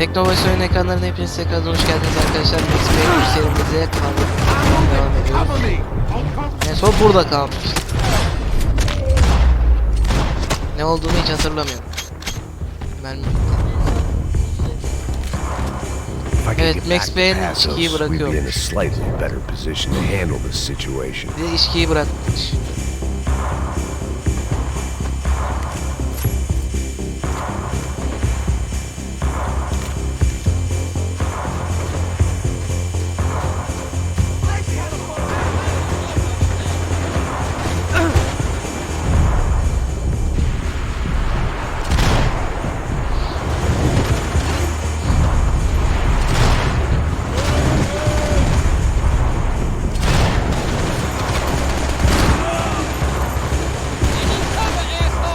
Techno VOİCE oyun ekranlarına hepiniz tekrar hoş geldiniz arkadaşlar. Max Payne serimize devam ediyoruz. En son burada kalmış. Ne olduğunu hiç hatırlamıyorum. Evet, Max Payne içkiyi bırakıyor. Bir de içkiyi bırakmış.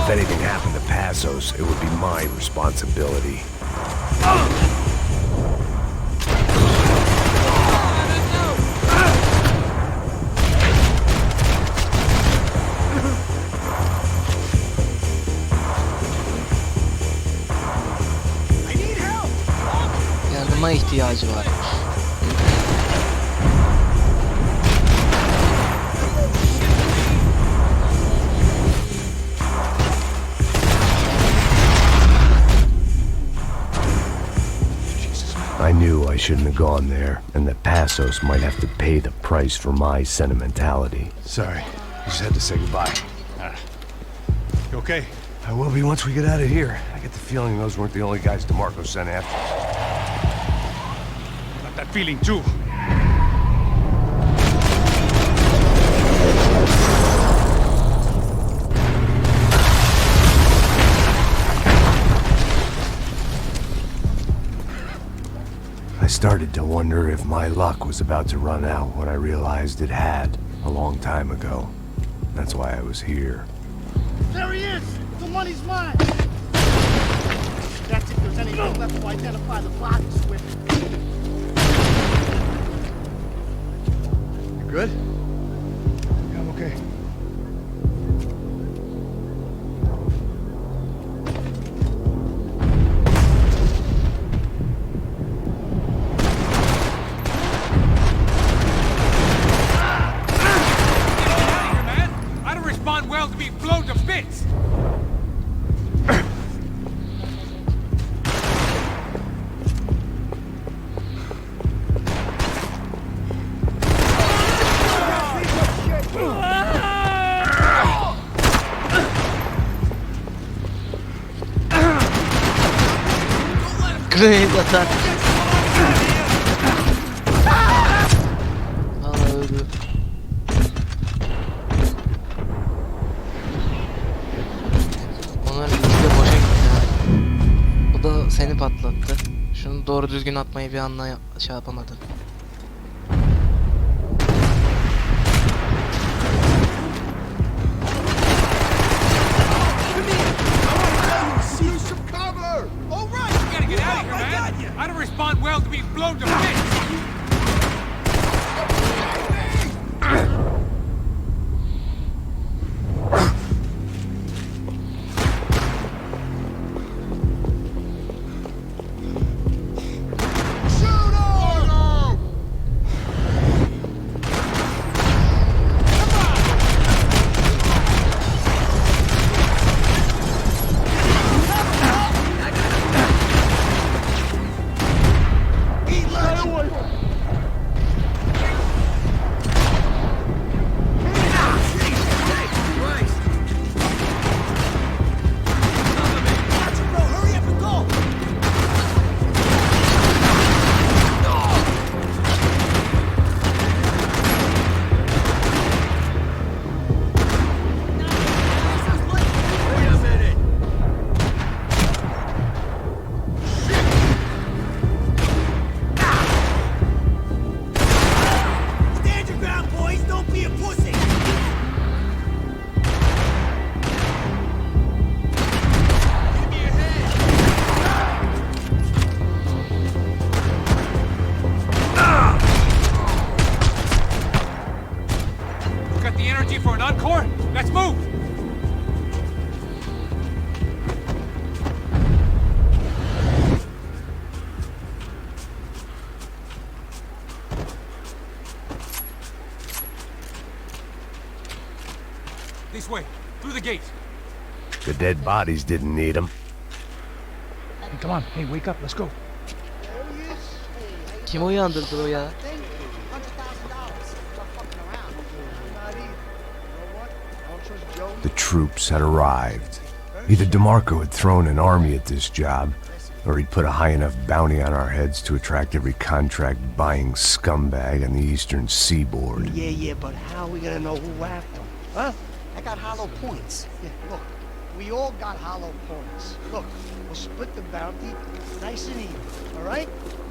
If anything happened to Passos, it would be my responsibility. Yardıma ihtiyacı var. I knew I shouldn't have gone there, and that Passos might have to pay the price for my sentimentality. Sorry, I just had to say goodbye. You okay? I will be once we get out of here. I get the feeling those weren't the only guys DeMarco sent after us. Got that feeling too. I started to wonder if my luck was about to run out when I realized it had a long time ago. That's why I was here. There he is! The money's mine! That's if there's anything left to identify the bodies with. You good? Yeah, I'm okay. Well to be blown to bits. Grenade atar. Vallahi öldü. Onlar ikisi de boşa gitti ha. Bu da seni patlattı. Şunu doğru düzgün atmayı bir anda şey yapamadın. I don't respond well to being blown to bits. This way, through the gate. The dead bodies didn't need them. Hey, come on. Hey, wake up. Let's go. There he is. Hey, Kim uyandırdı o ya? $100,000 for fucking around. Not either. You know what? I don't trust Joe. The troops had arrived. Either DeMarco had thrown an army at this job, or he'd put a high enough bounty on our heads to attract every contract-buying scumbag on the eastern seaboard. Yeah, but how are we gonna know who whacked him? Huh? I got hollow points. Yeah, look, we all got hollow points. Look, we'll split the bounty nice and even, all right?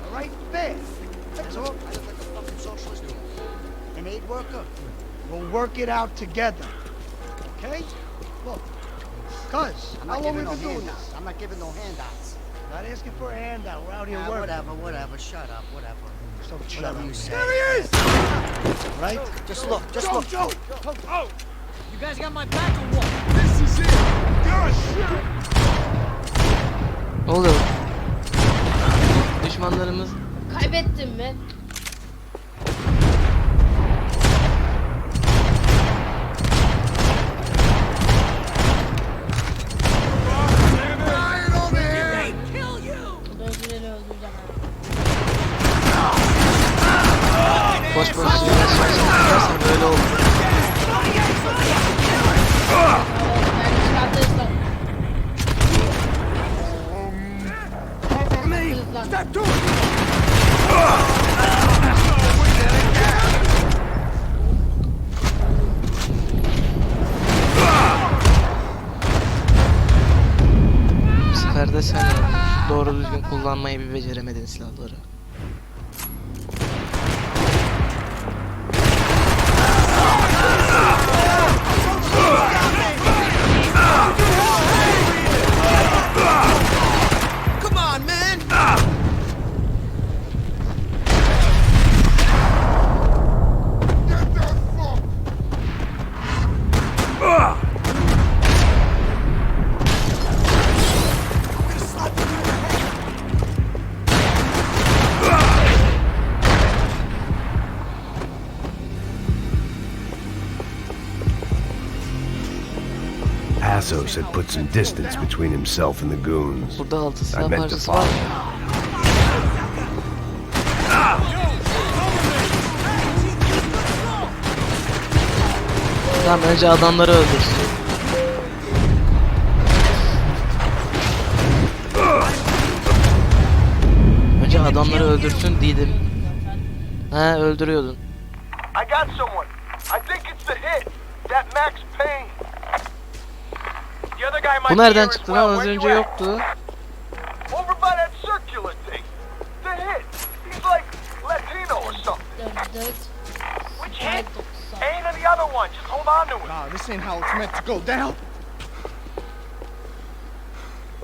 All right, fair. That's all. I look like a fucking socialist. An aid worker. We'll work it out together, okay? Look, cuz, how long we been doing this? I'm not giving no handouts. Not asking for a handout. We're out here working. Whatever. Shut up, whatever. So shut Whatever up. you say. There he is! Right? Just look, just look. Joe! Oh! You guys got my back or what? This is it! Ne oluyor? Düşmanlarımız Kaybettim mi? Öldüreni öldüreceğim abi. boş boş şeyler söylersen böyle olur. Ben çıkartırsam. Step to it! Bu sefer de sen doğru düzgün kullanmayı bir beceremedin silahları. Come on, man! Passos had put some distance between himself and the goons. Burada altı I silah meant to parçası var. follow. Tamam önce adamları öldürsün. Önce adamları öldürsün dedim. He öldürüyordun. I got someone. I think it's the hit. That Max Payne. The other guy might Bu be here nereden as çıktı well. lan az Where önce you at? yoktu. Over by that circular thing. The hit. He's like Latino or something. 4, Which hit? Ain't the other one. Just hold on to it. Nah, this ain't how it's meant to go down.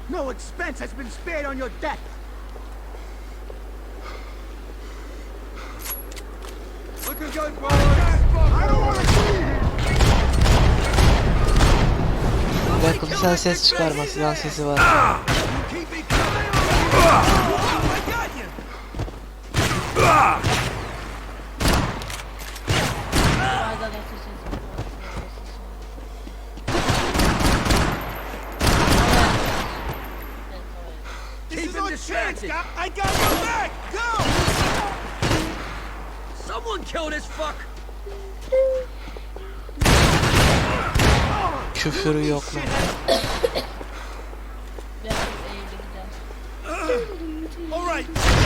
No expense has been spared on your death. Looking good, boys! I don't wanna see Bir dakika bir sen ses çıkarma, silah sesi var. Keep me coming! I got you! Keep him distracted! I got your back! Go! Someone kill this fuck! Küfürü yok lan.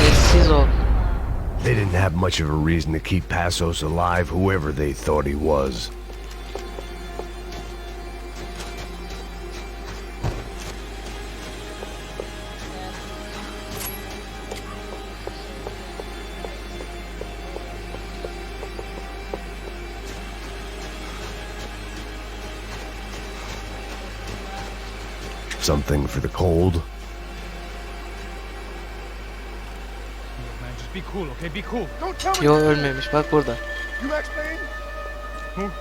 Sessiz ol. They didn't have much of a reason to keep Passos alive, whoever they thought he was. Something for the cold? Man, just be cool, okay? Be cool. Don't tell me Yo that. ölmemiş bak burada. You Max Payne? Who?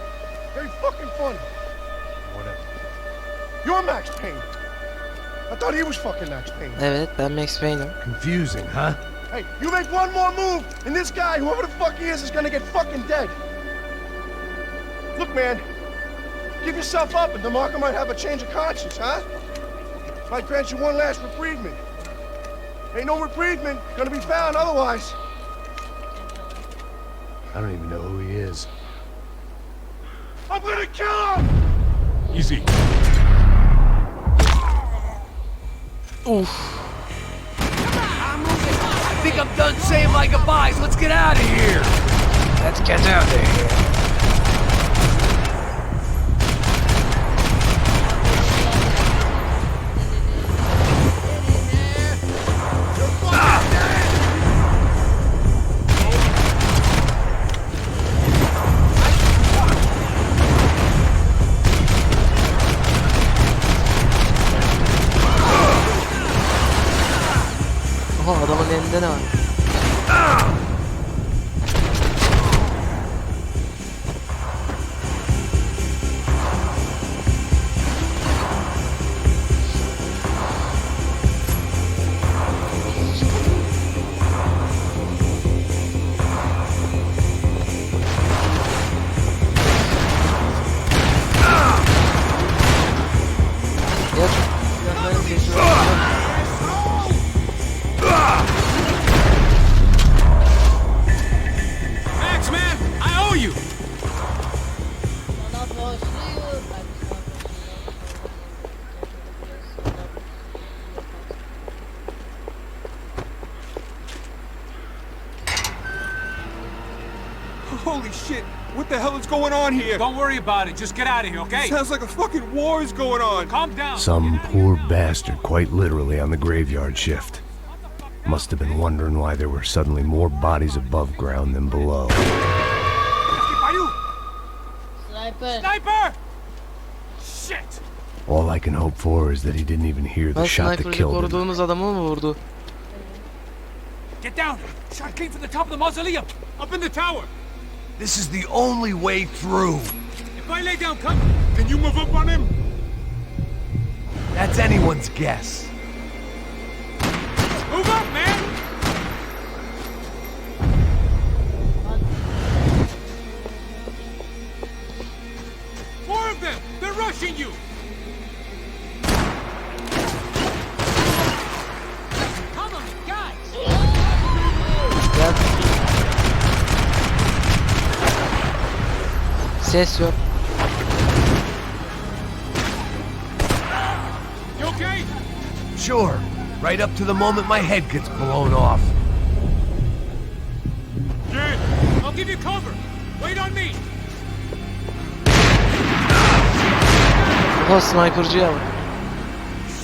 Very fucking funny. Whatever. You're Max Payne. I thought he was fucking Max Payne. Evet ben Max Payne'im. Confusing, huh? Hey, you make one more move, and this guy, whoever the fuck he is gonna get fucking dead. Look, man, Give yourself up and DeMarco might have a change of conscience, huh? Might grant you one last reprievement. Ain't no reprievement gonna be found otherwise. I don't even know who he is. I'm gonna kill him! Easy. Uf. I think I'm done saying my goodbyes. Let's get out of here. Let's get out of here. Oha, adamın elinde ne var? Ya silahların sesi var. Max, man, I owe you. Bana borçluyum. Holy shit! What the hell is going on here? Don't worry about it. Just get out of here, okay? Sounds like a fucking war is going on. Calm down. Some poor bastard, quite literally, on the graveyard shift. Must have been wondering why there were suddenly more bodies above ground than below. Sniper. Sniper! Shit! All I can hope for is that he didn't even hear the Ben shot that sniper'cı killed him. koruduğumuz adamı mı vurdu? Get down! Shot came from the top of the mausoleum! Up in the tower! This is the only way through. If I lay down cover, can you move up on him? That's anyone's guess. Move up, man! More of them! They're rushing you! Come on, guys! Gel. Ses yok. You okay? Sure. Right up to the moment my head gets blown off. Good. I'll give you cover. Wait on me. Oha, sniper'cıya bak.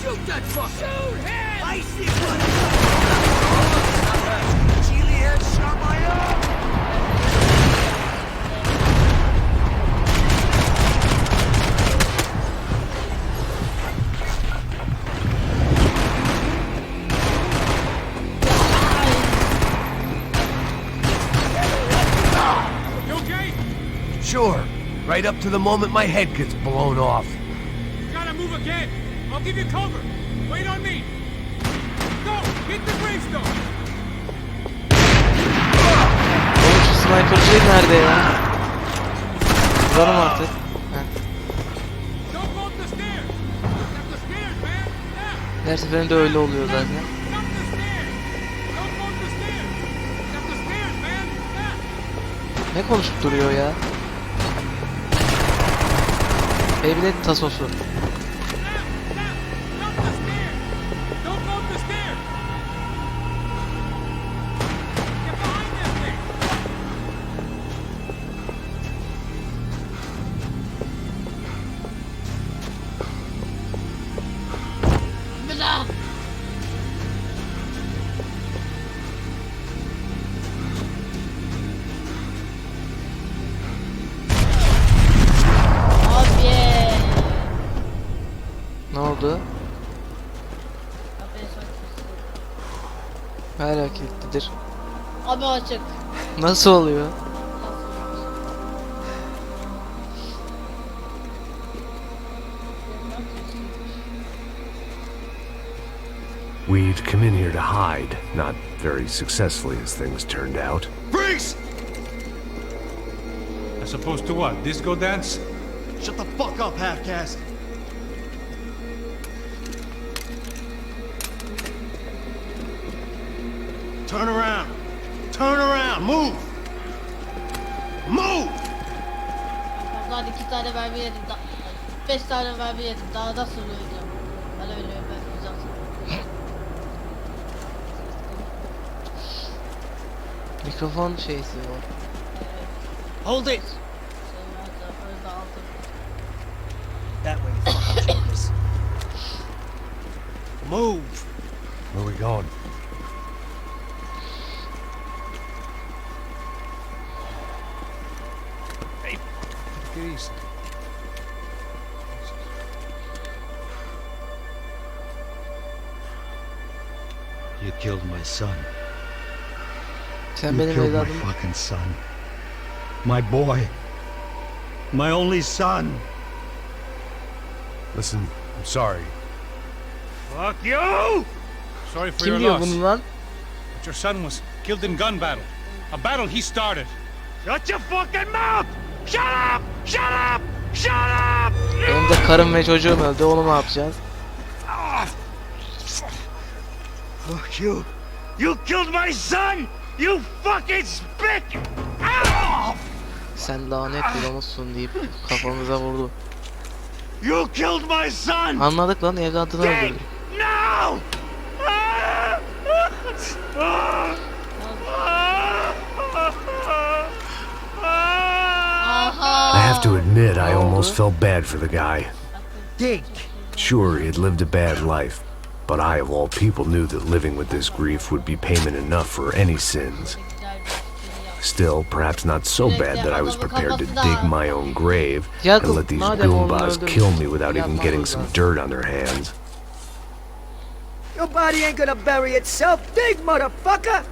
Shoot that fucker! Shoot him! I see one! Chile headshot my arm! You okay? Sure. Right up to the moment my head gets blown off. You gotta move again. I'll give you cover. Wait on me. Go! Hit the gravestone! Oğlum şu sniper'cı nerede ya? Vuralım artık. Heh. Don't go up the stairs! Up the stairs, man! Now! Her seferinde öyle oluyor zaten. Up the stairs! Don't go up the stairs! Up the stairs, man! Now! Ne konuşup duruyor ya? Beyblade tasosu. Up the stairs! Don't go up the stairs! Get behind that thing! Bırak. Abi. Ne oldu? Abi Hala kilitlidir. Abi açık. Nasıl oluyor? We'd come in here to hide, not very successfully as things turned out. Freeze! As opposed to what? Disco dance? Shut the fuck up, half-caste. Turn around. Turn around. Move. Move. Ondan 2 tane mermi yedim. 5 tane mermi yedim. Daha nasıl öleceğim? Ben ölüyorum, ben uzaksın. Mikrofon şeysi var. Hold it. Şey vardı, öyle aldım. That way, fucking jokers. Move. Where we going? Get easy. You killed my son. Sen You benim killed my evladımı... fucking son. My boy. My only son. Listen, I'm sorry. Fuck you! Sorry for Kim your diyor loss. bunu lan? But your son was killed in gun battle. A battle he started. Shut your fucking mouth! Shut up! Shut up! Shut up! Benim de karım ve çocuğum öldü, onu ne yapacağız? Fuck you! You killed my son! You fucking spick! Sen lanet bulamazsın deyip kafamıza vurdu. You killed my son! Anladık lan, evladını öldürdü. No! I have to admit, I almost felt bad for the guy. Dig. Sure, he had lived a bad life, but I, of all people, knew that living with this grief would be payment enough for any sins. Still, perhaps not so bad that I was prepared to dig my own grave and let these goombas kill me without even getting some dirt on their hands. Your body ain't gonna bury itself. Dig, motherfucker!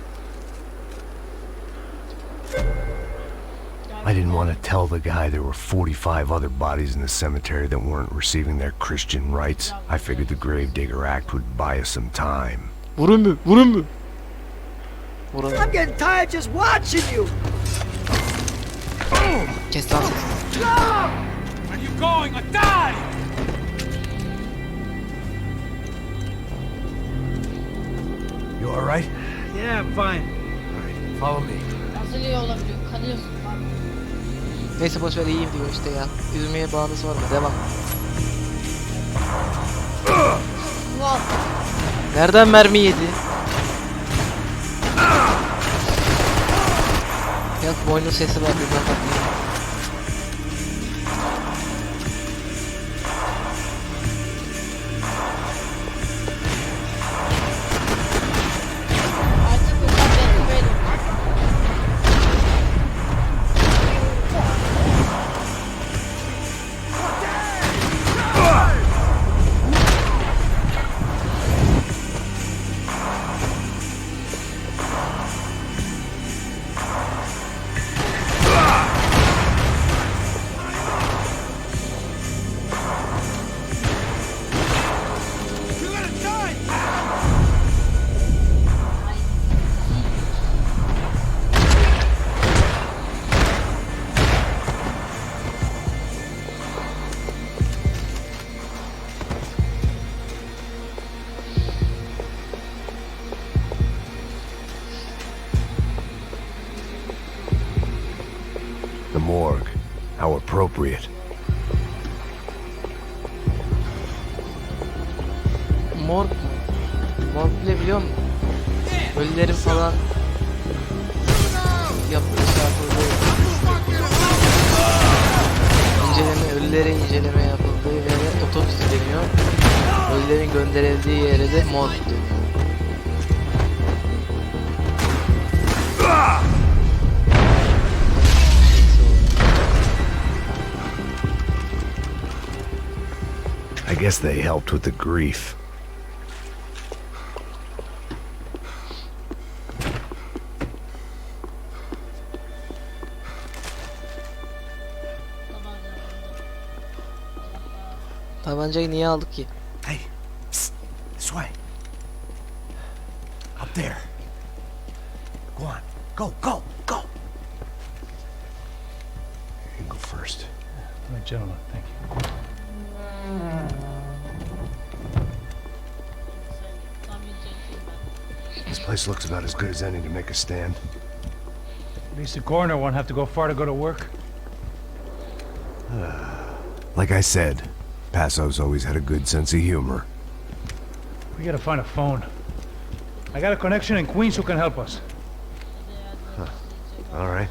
I didn't want to tell the guy there were 45 other bodies in the cemetery that weren't receiving their Christian rites. I figured the Gravedigger Act would buy us some time. Vurun mu? Vurun mu? Vurun. I'm getting tired just watching you. Kes lan sesini. Where are you going? I die! You all right? Yeah, I'm fine. All right, follow me. Nasıl iyi olabiliyor? Kanıyorsun lan. Neyse boşver, iyiyim diyor işte ya. Üzülmeye bağlısı var mı? Devam. Ulan. Nereden mermi yedi? Yok, boynun sesi var. Bir bakayım. Artık buradan benim benim. You're gonna die! The morgue. How appropriate. Morg mu? Morg bile biliyor musun? Ölülerin falan yapıldığı inceleme, ölülere inceleme yapıldığı yere otopsi deniyor. Ölülerin gönderildiği yere de morg deniyor. I guess they helped with the grief. Tabancayı niye aldık ki? Hey, psst, this way. Up there. Go on. Go, go, go. You go first. My gentlemen. Thank you. Tam bir gentleman. This place looks about as good as any to make a stand. At least the coroner won't have to go far to go to work. Like I said, Passo's always had a good sense of humor. We gotta find a phone. I got a connection in Queens who can help us. All right.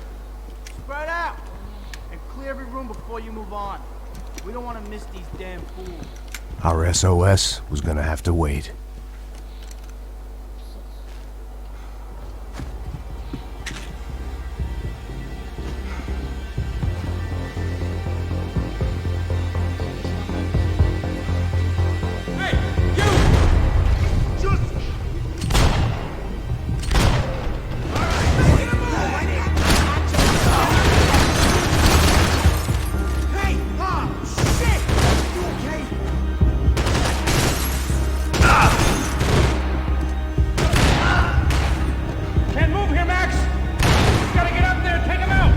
Spread out and clear every room before you move on. We don't want to miss these damn fools. Our SOS was gonna have to wait. Can't move here, Max! You gotta get up there and take him out!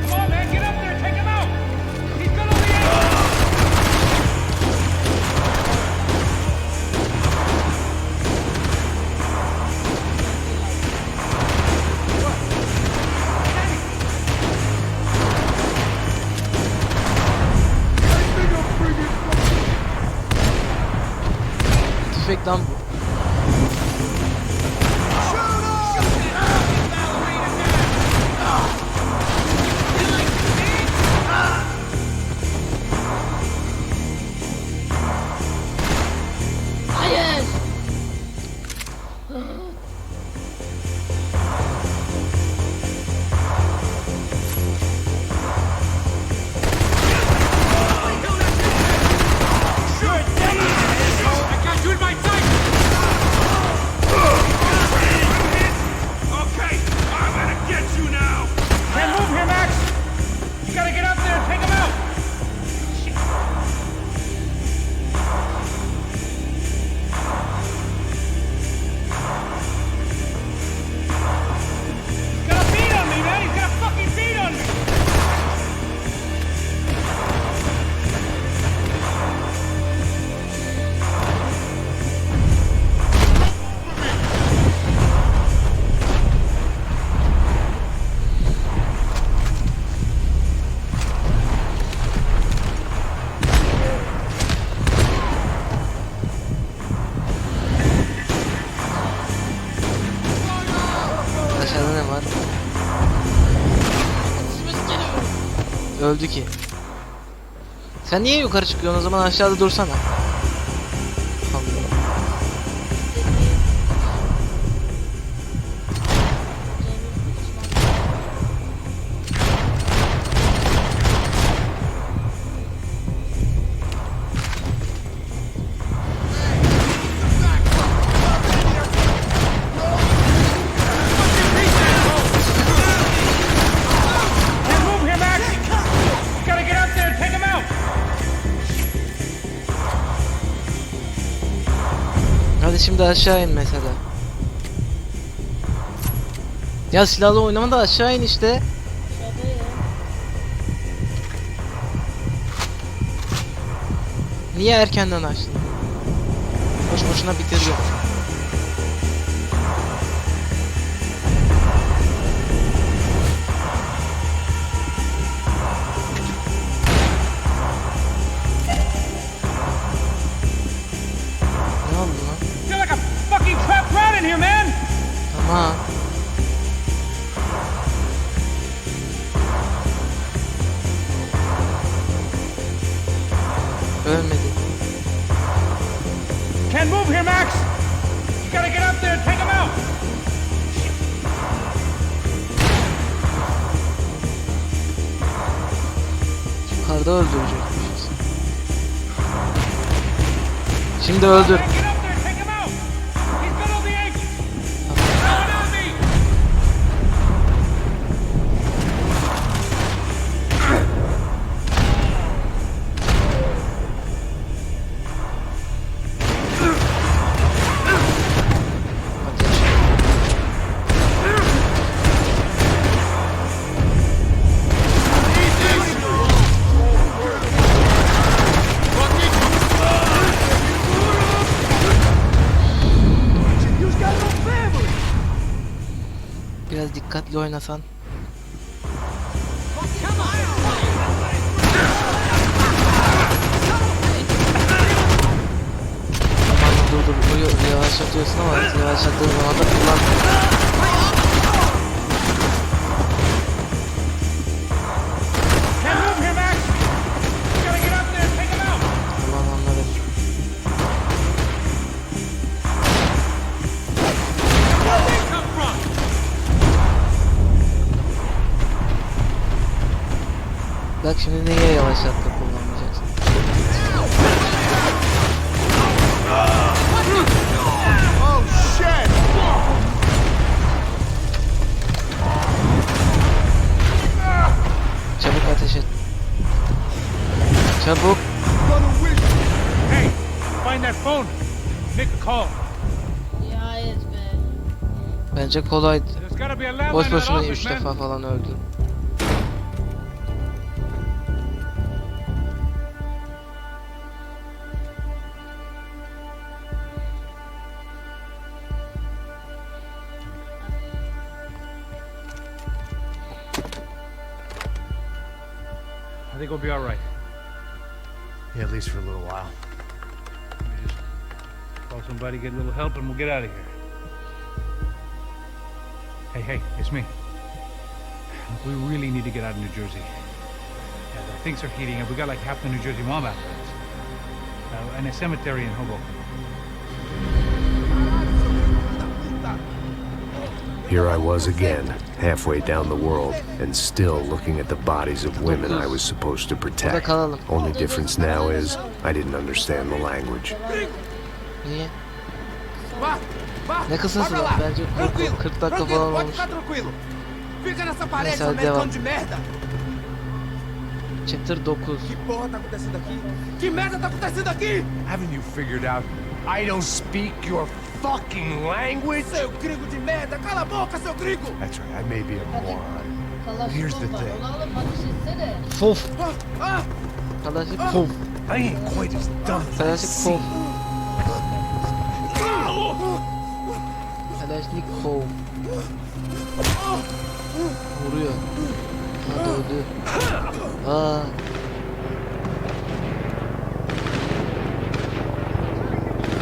Come on, man, get up there and take him out! He's gonna be Tüfek lan bu. Hayır. I got you in my sight! Okay, I'm gonna get you now! Can't move here, Max! You gotta get up there and take him out! He's got a beat on me, man! He's got a fucking beat on me! Aşağıda ne var? Öldü ki. Sen niye yukarı çıkıyorsun o zaman, aşağıda dursana. Allah. Can't move here, Max! You gotta get up there and take him out! Hadi şimdi aşağı in mesela. Ya silahla oynama da aşağı in işte. Aşağıda ya. Niye erkenden açtın? Boş boşuna bitirdim. Ne oldu lan? You're like a fucking trapped rat in here, man! Tamam. Ölmedi. Can't move here, Max! You gotta get up there and take him out! Yukarıda öldürecekmişiz. Şimdi öldür. Man, get up there and take him out! He's gonna be angry! Coming on me! dikkatli oynasan. Zamanla dur yavaşlatıyorsun ama yavaşlattığın zaman da kullanmıyor. Bak şimdi neye yavaşlattı kullanmayacaksın. Oh shit! Çabuk ateş et. Çabuk. Hey, find that phone. Make a call. Nihayet be. Bence kolaydı. There's gotta be a landline Boş in that boşuna office, 3 man. defa falan öldü. I think we'll be all right. Yeah, at least for a little while. Let me just call somebody, get a little help, and we'll get out of here. Hey, it's me. Look, we really need to get out of New Jersey. Yeah, things are heating up. We got like half the New Jersey mob after us. And a cemetery in Hoboken. Here I was again, halfway down the world, and still looking at the bodies of women I was supposed to protect. Only difference now is, I didn't understand the language. Niye? Ne kısası var? Bence 40 dakika falan olmuş. Fica nessa parede, seu americano de merda! Chapter 9. Que porra tá acontecendo aqui? Que merda tá acontecendo aqui? Haven't you figured out I don't speak your fucking language? Seu gringo de merda! Cala a boca, seu gringo! That's right, I may be a moron. Here's the thing. Fof. Kalaşık fof. I ain't quite as dumb as I Kalaşık seem. fof. Kalaşnik fof. Vuruyor. Ha dövdü. Aa.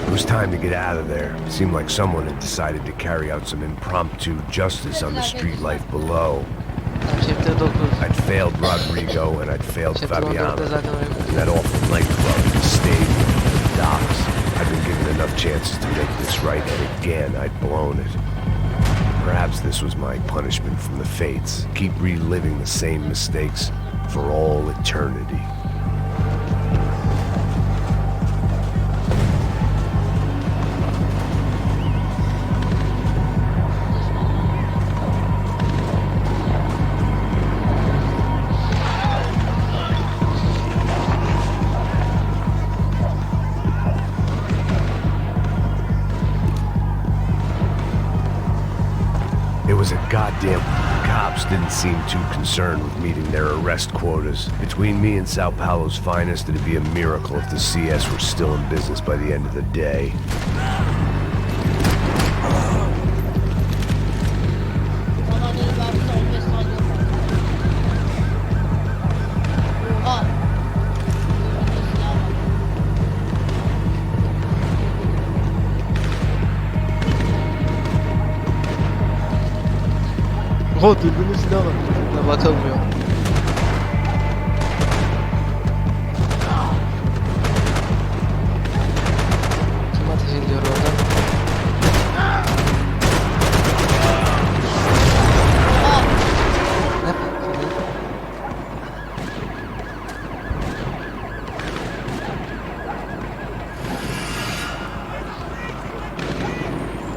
It was time to get out of there. It seemed like someone had decided to carry out some impromptu justice on the street life below. Chapter 9. I'd failed Rodrigo and I'd failed Chapter Fabiana. 9'da zaten oyun. And that awful nightclub, the stadium, the docks. I'd been given enough chances to make this right, and again I'd blown it. Perhaps this was my punishment from the fates. Keep reliving the same mistakes for all eternity. It was a goddamn... Cops didn't seem too concerned with meeting their arrest quotas. Between me and Sao Paulo's finest, it'd be a miracle if the CS were still in business by the end of the day. Bana dedi vermişse 15 saniye falan. Oha. Önünde silah var. Oha dürbünün silahı var. Ne bakılmıyor. Kim ateş ediyor orada? Ne patladı?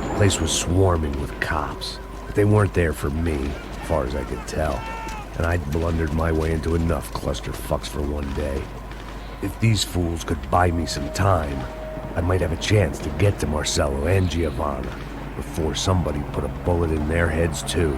The place was swarming with cops. But they weren't there for me, as far as I could tell. And I'd blundered my way into enough clusterfucks for one day. If these fools could buy me some time, I might have a chance to get to Marcello and Giovanna before somebody put a bullet in their heads too.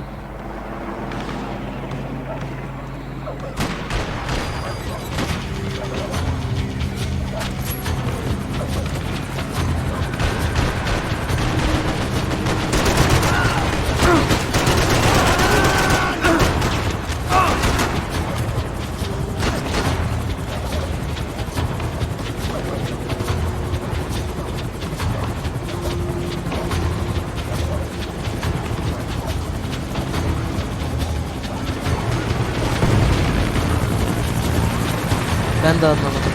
Ben de anlamadım.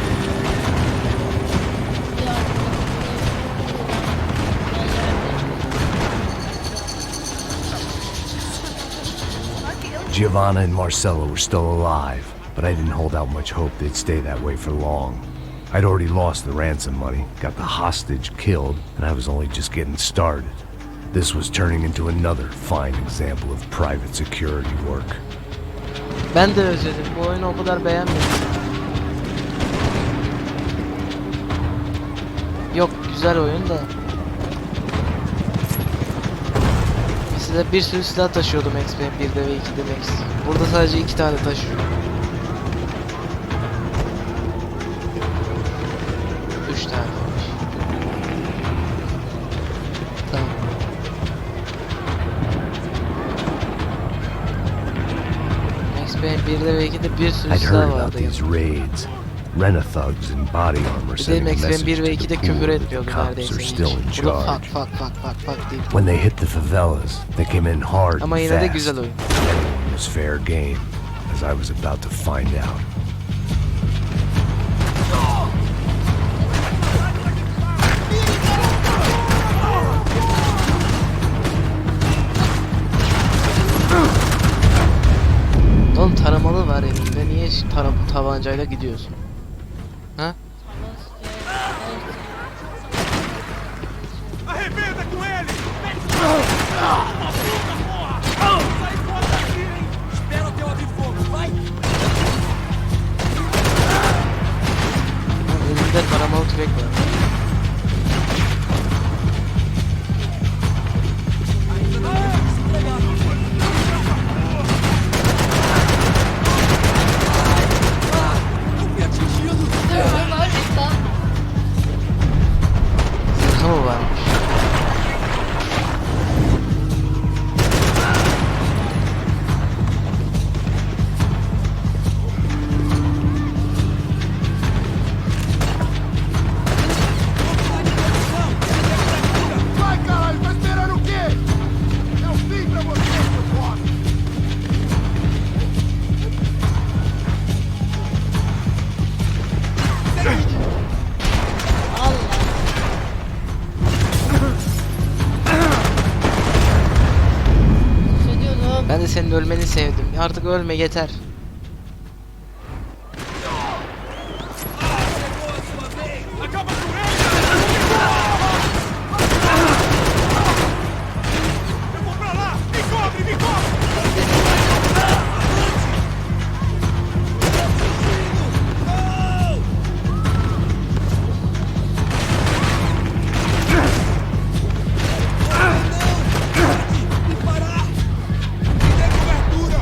Giovanna and Marcello were still alive, but I didn't hold out much hope they'd stay that way for long. I'd already lost the ransom money, got the hostage killed, and I was only just getting started. This was turning into another fine example of private security work. Ben de özledim. Bu oyunu o kadar beğenmedim. Yok, güzel oyun da. Mesela bir sürü silah taşıyordum XP1'de ve 2'de Max. Burada sadece 2 tane taşıyor. 3 tane olmuş. Tamam. XP1'de ve 2'de bir sürü I'd silah heard about vardı. these raids. Rena-thugs in body armor Bir de sending a Max message 1 ve to the 2'de pool küfür that the etmiyordu cops neredeyse are hiç. still in Bu da charge. fuck değil. When they hit the favelas, they came in hard Ama and yine de fast. güzel oyun. Anyone was fair game, as I was about to find out. Oğlum taramalı var elinde. Niye tabancayla gidiyorsun? Ha? Arrebenta com ele! Espera o teu abrir fogo, vai! Elinde taramalı tüfek var. Zırhı mı varmış? Vai, caralho, tá esperando o quê? É o fim pra você, seu bosta! Hissediyorum. Ben de senin ölmeni sevdim. Artık ölme yeter. Acaba com ele! Eu vou pra lá! Me cobre, me cobre! Parar! Me dê cobertura!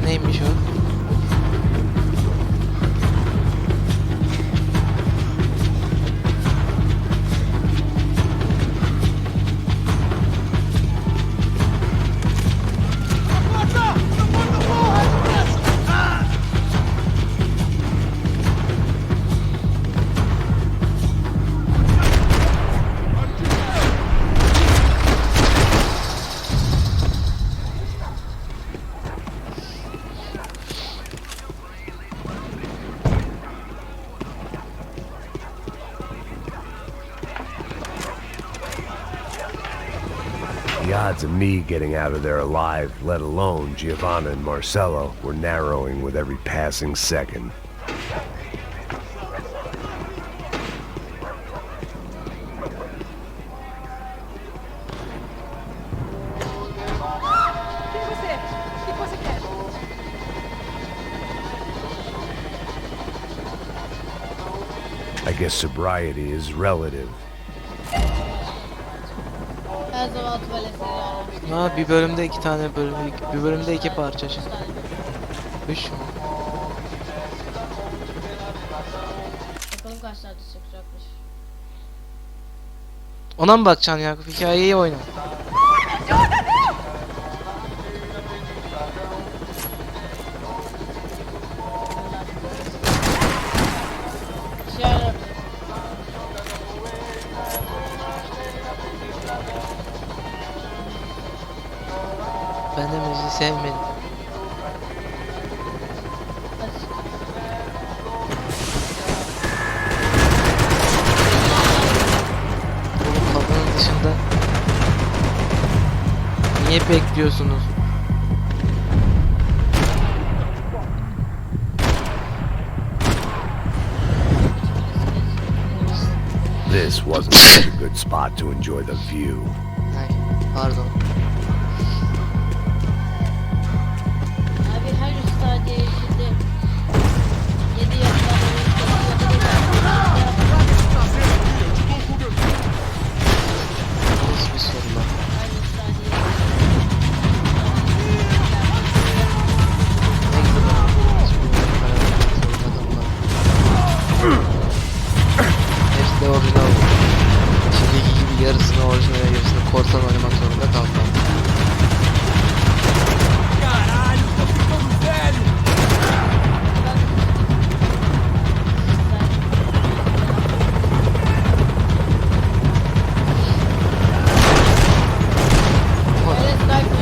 Neymiş o? The odds of me getting out of there alive, let alone Giovanna and Marcello, were narrowing with every passing second. I guess sobriety is relative. Her zaman tuvalete yani. Ha, bir bölümde 2 tane bölüm, bir bölümde 2 parça şimdi. 3 mü? Bakalım kaç saat çıkacakmış. Ona mı bakacaksın Yakup? Hikayeyi oyna. Şöyle. Ben de müziği sevmedim. Oğlum kapının dışında niye bekliyorsunuz? This wasn't such a good spot to enjoy the view. Ay, pardon. Abi her üstadiye şimdi 7 yaşlarında Nasıl bir soru lan? aynı üstadiye. Ne gibi lan? Hiçbir adamlar. Hepsi de orijinal. Şimdiki gibi yarısını orijinal, yarısını korsan oynamak zorunda kalmam. Öyle sniper.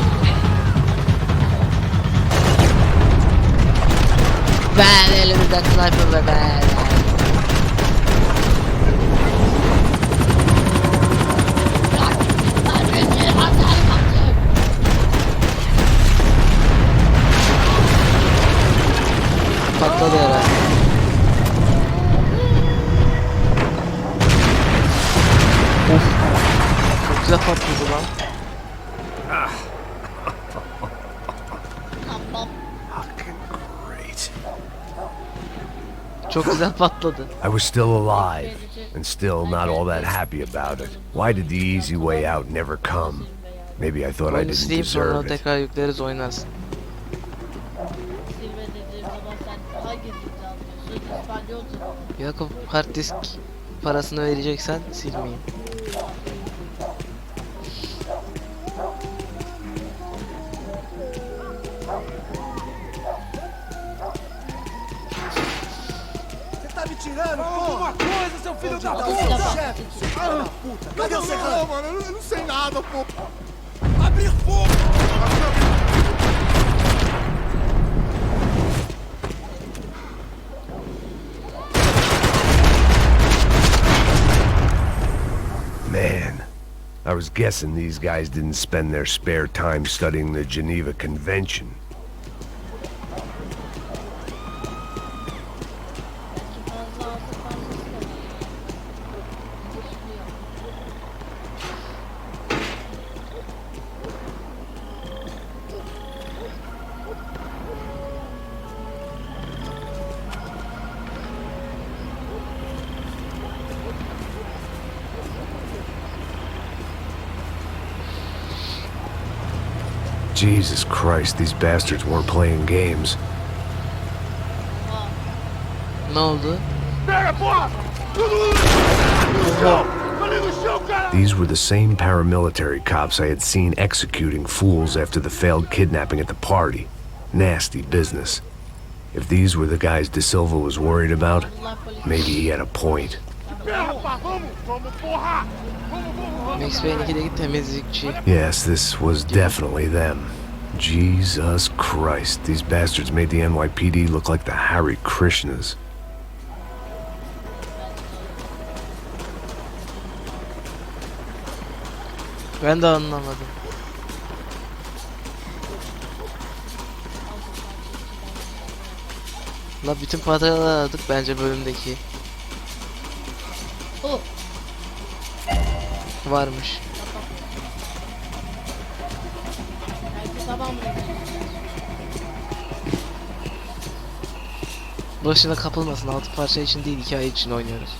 Ben elimizden sniper ve ben. Patladı herhalde. Of. Çok güzel patladı lan. Fucking great. Çok güzel patladı. I was still alive, and still not all that happy about it. Why did the easy way out never come? Maybe I thought I Oyunu didn't sileyim sonra deserve it. tekrar yükleriz oynarsın. Silme dediğim zaman sen hangi dilde anlıyorsun? İspanyolca. Yakup hard disk parasını vereceksen silmeyeyim. Você tá me tirando, porra? coisa, seu filho da Chefe, seu filho da puta. Cadê o serrano? mano, eu não sei nada, pô. Abrir fogo! Man, I was guessing these guys didn't spend their spare time studying the Geneva Convention. Fazla alsa fazlası da var. Jesus Christ, these bastards weren't playing games. Ne oldu? Pega, porra! Ali no chão, cara! These were the same paramilitary cops I had seen executing fools after the failed kidnapping at the party. Nasty business. If these were the guys De Silva was worried about, maybe he had a point. Rapaz, vamos, porra! Vamos! Max Payne 2'deki temizlikçi. Yes, this was definitely them. Jesus Christ, these bastards made the NYPD look like the Hare Krishnas. Ben de anlamadım. La bütün parçaları aradık bence bölümdeki. Oh. Varmış. Belki tamam mı? Başına kapılmasın, 6 parça için değil, hikaye için oynuyoruz.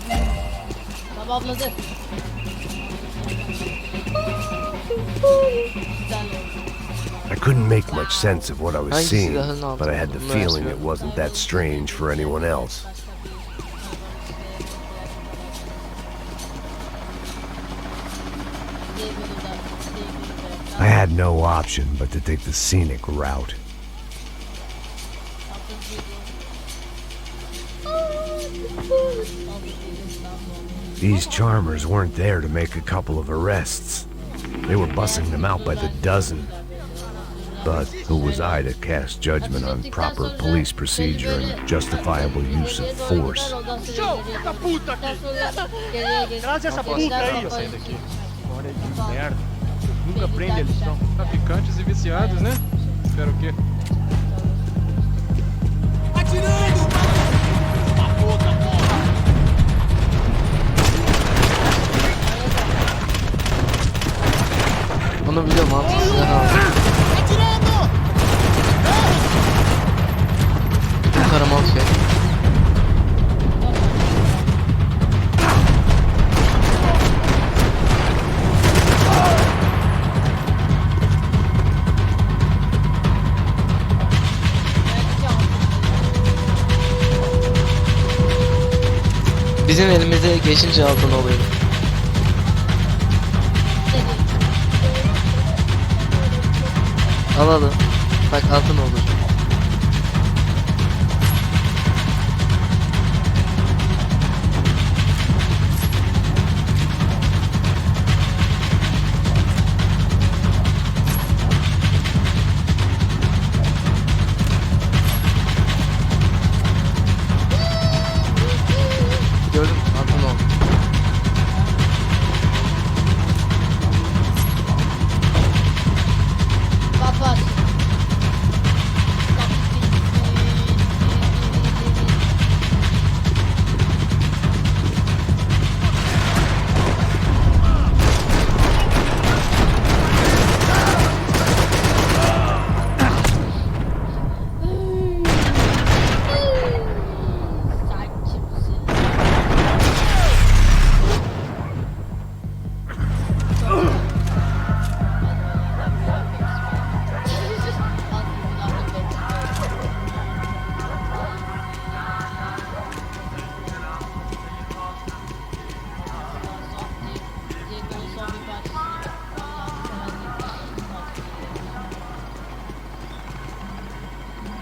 Tamamladı. Güzel oldu. I couldn't make much sense of what I was Hangisi seeing, silahın altı? but I had the Bunu feeling açmıyorum. it wasn't that strange for anyone else. had no option but to take the scenic route. These charmers weren't there to make a couple of arrests. They were bussing them out by the dozen. But who was I to cast judgment on proper police procedure and justifiable use of force? Traz essa puta aí, ó. História de merda. Nunca aprende a lição. Traficantes e viciados, né? Espera o quê? Onu biliyorum abi. Sizden aldım. Karamal şey. Bizim elimize geçince altın oluyor. Alalım. Bak altın olur. Gördün mü? Altın oldu. Kapat.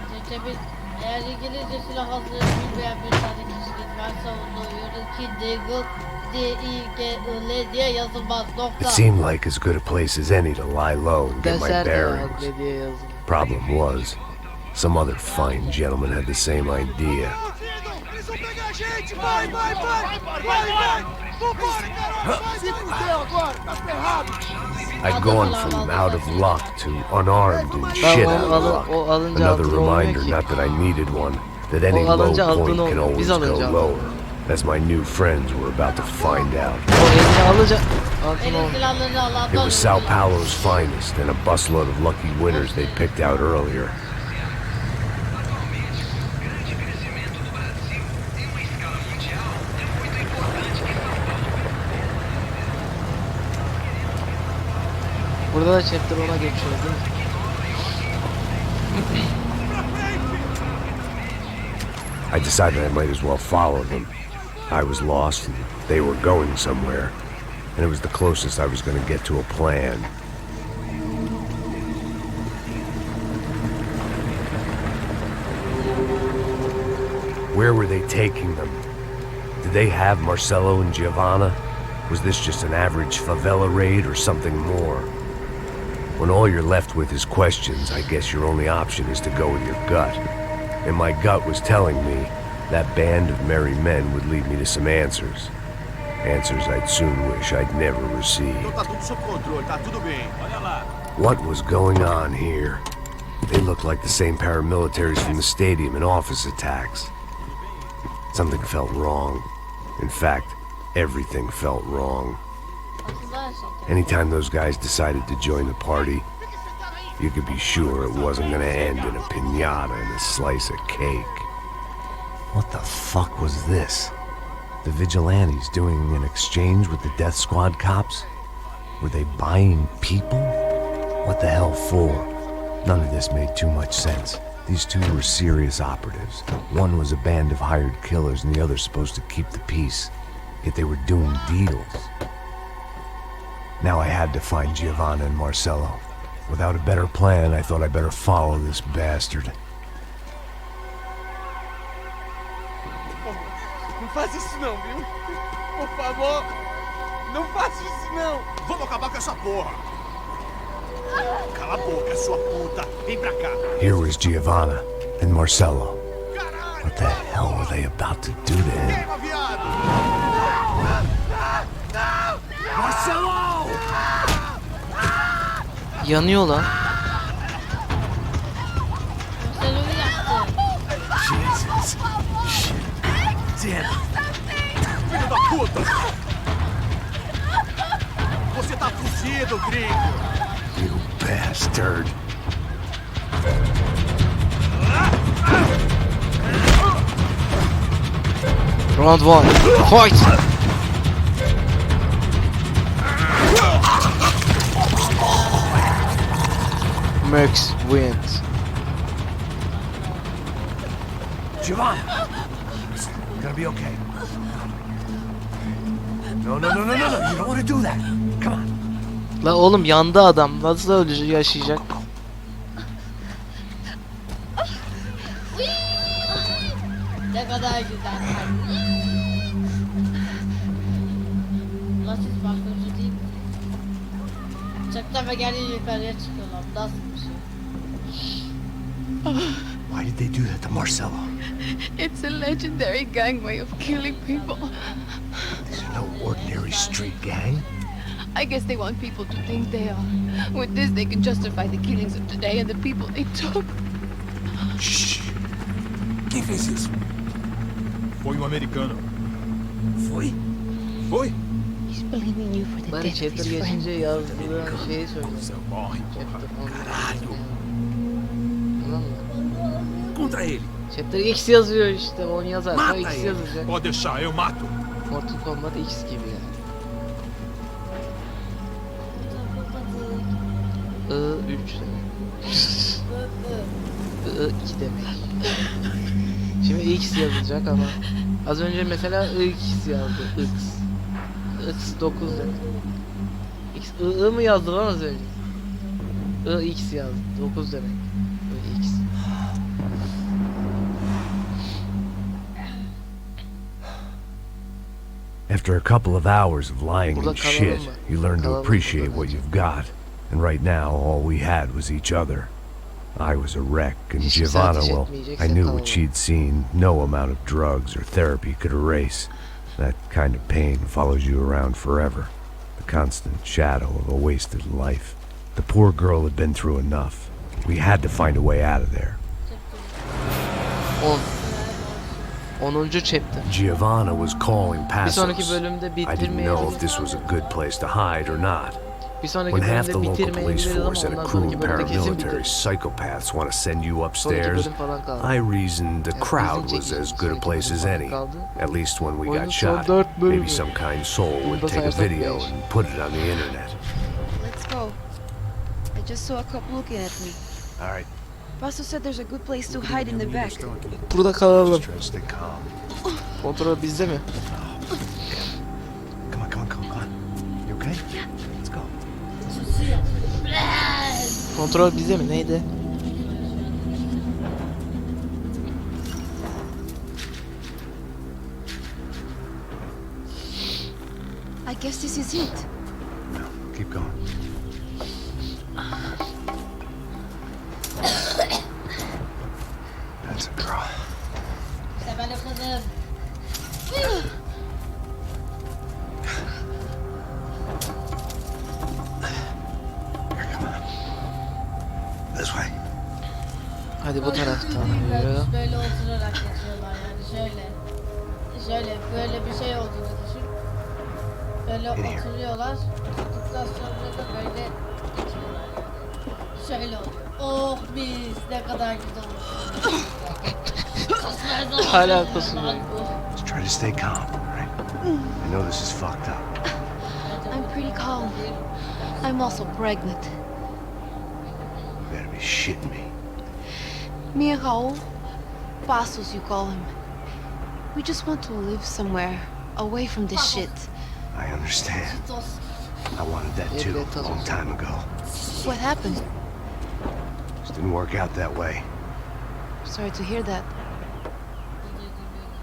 Sen kimsin? Eğer İngilizce silah hazırlığı bilmeyen bir tane kişinin varsa onu ki D-I-G-I-L diye yazılmaz. It Nokta. seemed like as good a place as any to lie low and get my Deser de bearings. adli diye yazılır. Problem was, some other fine gentleman had the same idea. Eles vão pegar a gente! Vai, vai, vai! Vai, vai! Vambora, garoto! Se fudeu agora! Tá ferrado! I'd gone from out of luck to unarmed and shit out of luck. O alınca Another altın olmuyor reminder, ki. not that I needed one, that any O alınca low altın point can olmuyor. always Biz go alınca altın. lower, as my new friends were about to find out. O elini alınca altın Elin olmuyor. silahlarını alan It was Sao Paulo's finest and a busload of lucky winners they picked out earlier. Burada da chapter 10'a geçiyoruz değil mi? I decided I might as well follow them. I was lost and they were going somewhere, and it was the closest I was going to get to a plan. Where were they taking them? Did they have Marcelo and Giovanna? Was this just an average favela raid or something more? When all you're left with is questions, I guess your only option is to go with your gut. And my gut was telling me that band of merry men would lead me to some answers. Answers I'd soon wish I'd never received. Tá tudo sob controle, tá tudo bem. Olha lá. What was going on here? They looked like the same paramilitaries from the stadium in office attacks. Something felt wrong. In fact, everything felt wrong. Anytime those guys decided to join the party, you could be sure it wasn't gonna end in a piñata and a slice of cake. What the fuck was this? The vigilantes doing an exchange with the death squad cops? Were they buying people? What the hell for? None of this made too much sense. These two were serious operatives. One was a band of hired killers and the other supposed to keep the peace. Yet they were doing deals. Now I had to find Giovanna and Marcelo. Without a better plan, I thought I better follow this bastard. Não faz isso não, viu? Por favor, não faça isso não. Vamos acabar com essa porra! Cala a boca, sua puta! Vem pra cá! Here was Giovanna and Marcello. What the hell were they about to do to him? Queima, viado! Marcello! Yanıyor lan. Sen onu yaktın. Jesus. Shit. Damn it. Filho da puta! Você tá fugido, gringo! You bastard. Round 1. Fight! Max wins. Giovanna! It's gonna be okay. No, no, no, no, no, no. You don't want to do that. Come on. La oğlum yandı adam. Nasıl ölecek, yaşayacak? Ne kadar güzel. Nasıl bakıyorsun değil mi? Çaktama geldi yukarıya çıkıyorlar. Nasıl bir şey? Why did they do that to Marcello? It's a legendary gang way of killing people. These are no ordinary street gang. I guess they want people to think they are. With this, they can justify the killings of today and the people they took. Shh. Quem fez isso? Foi americano. Foi? Foi? He's blaming you for the Bari death of chapter his friend. geçince yazdığı şeyi söyle. Você morre, Chapter porra. 10. Caralho! Anladın mı? Contra ele! Chapter X yazıyor işte. 10 yazarsa Mata X ele! yazacak. Pode deixar, eu mato! Mortal Kombat X gibi yani. I3 demek. I2 demek. Şimdi X yazacak ama az önce mesela X yazdı. X. X 9 demek. X I mı yazdı lan az önce? X yazdı. 9 demek. X. After a couple of hours of lying Burada and kalalım shit, mı? you learn to Kalalım appreciate burada what bence. you've got. And right now, all we had was each other. I was a wreck, and Hiç kimse Giovanna, ateş well, etmeyecekse I knew kalalım. what she'd seen. No amount of drugs or therapy could erase. That kind of pain follows you around forever. The constant shadow of a wasted life. The poor girl had been through enough. We had to find a way out of there. 10. chapter. Giovanna was calling Bir past sonraki us. bölümde I didn't know if bitirmeyebiliriz. this was a good place to hide or not. Bir sonraki When half the bölümde local police bitirmeyebiliriz ama force and a ondan crew sonraki of bölümde kesin paramilitary bitiririz. psychopaths want to send you Sonraki upstairs, bölüm falan kaldı. I reasoned the Yani crowd bizim was çekeceğimiz as good a sonraki place bölüm as falan any. kaldı. At least when we Oyunun got son shot, 4 bölümü. maybe some kind soul Bunu would da take a sayarsak video 5. and put it on the internet. Let's go. I just saw a couple looking at me. All right, Pastor said there's a good place to hide in the back. Burada kalalım. just try to stay calm. Kontrol bizde mi? Come on, come on, come on, come on. You okay? Let's go. Kontrol bizde mi? Neydi? I guess this is it. No, keep going. That's a draw. İşte ben de kızım. Here, come on. This way. Hadi bu taraftan yürü. Böyle oturarak geçiyorlar yani şöyle. Şöyle böyle bir şey olduğunu düşün. Böyle oturuyorlar. Oturduktan sonra da böyle geçiyorlar yani. Şöyle oluyor. Oh mis ne kadar güzel olur. Hala kusuyor. Let's try to stay calm, all right? I know this is fucked up. I'm pretty calm. I'm also pregnant. You better be shitting me. Me and Raul, Passos you call him. We just want to live somewhere, away from this shit. I understand. I wanted that too, a long time ago. What happened? Didn't work out that way. Sorry to hear that.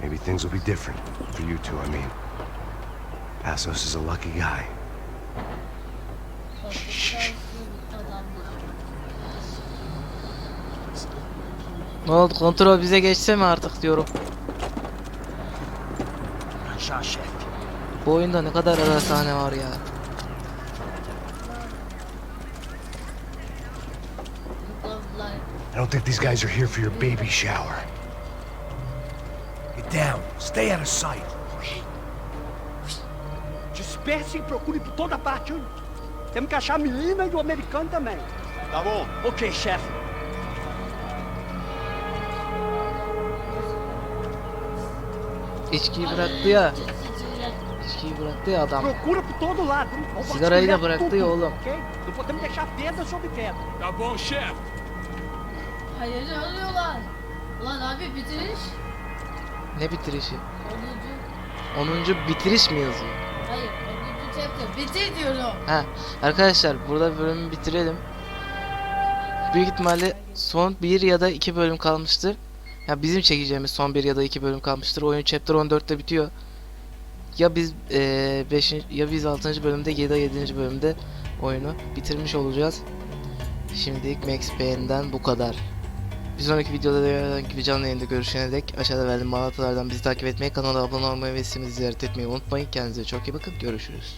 Maybe things will be different. For you two, I mean. Passos is a lucky guy. Ne oldu, kontrol bize geçse mi artık diyorum. Aşağı şef. Bu oyunda ne kadar ara sahne var ya. I don't think these guys are here for your baby shower. Get down. Stay out of sight. Disperse e procure por toda parte. Hein? Temos que achar a menina e o americano também. Tá bom. Ok, chefe. İçkiyi bıraktı ya. İçkiyi bıraktı ya adam. Procura por todo lado. Hein? Vamos Sigarayı da vasculhar bıraktı tudo, ya oğlum. ok? Não podemos deixar pedra sobre pedra. Tá bom, chefe. Hayır alıyorlar. Ulan abi bitiriş. Ne bitirişi? 10. 10. bitiriş mi yazıyor? Hayır 10. chapter. Bitir diyorum. Ha, arkadaşlar burada bölümü bitirelim. Büyük ihtimalle son 1 ya da 2 bölüm kalmıştır. Ya bizim çekeceğimiz son 1 ya da 2 bölüm kalmıştır. Oyun chapter 14'te bitiyor. Ya biz 5. ya biz 6. bölümde ya da 7. bölümde oyunu bitirmiş olacağız. Şimdilik Max Payne'den bu kadar. Bir sonraki videoda da herhangi gibi canlı yayında görüşene dek aşağıda verdiğim bağlantılardan bizi takip etmeyi, kanala abone olmayı ve sitemizi ziyaret etmeyi unutmayın. Kendinize çok iyi bakın. Görüşürüz.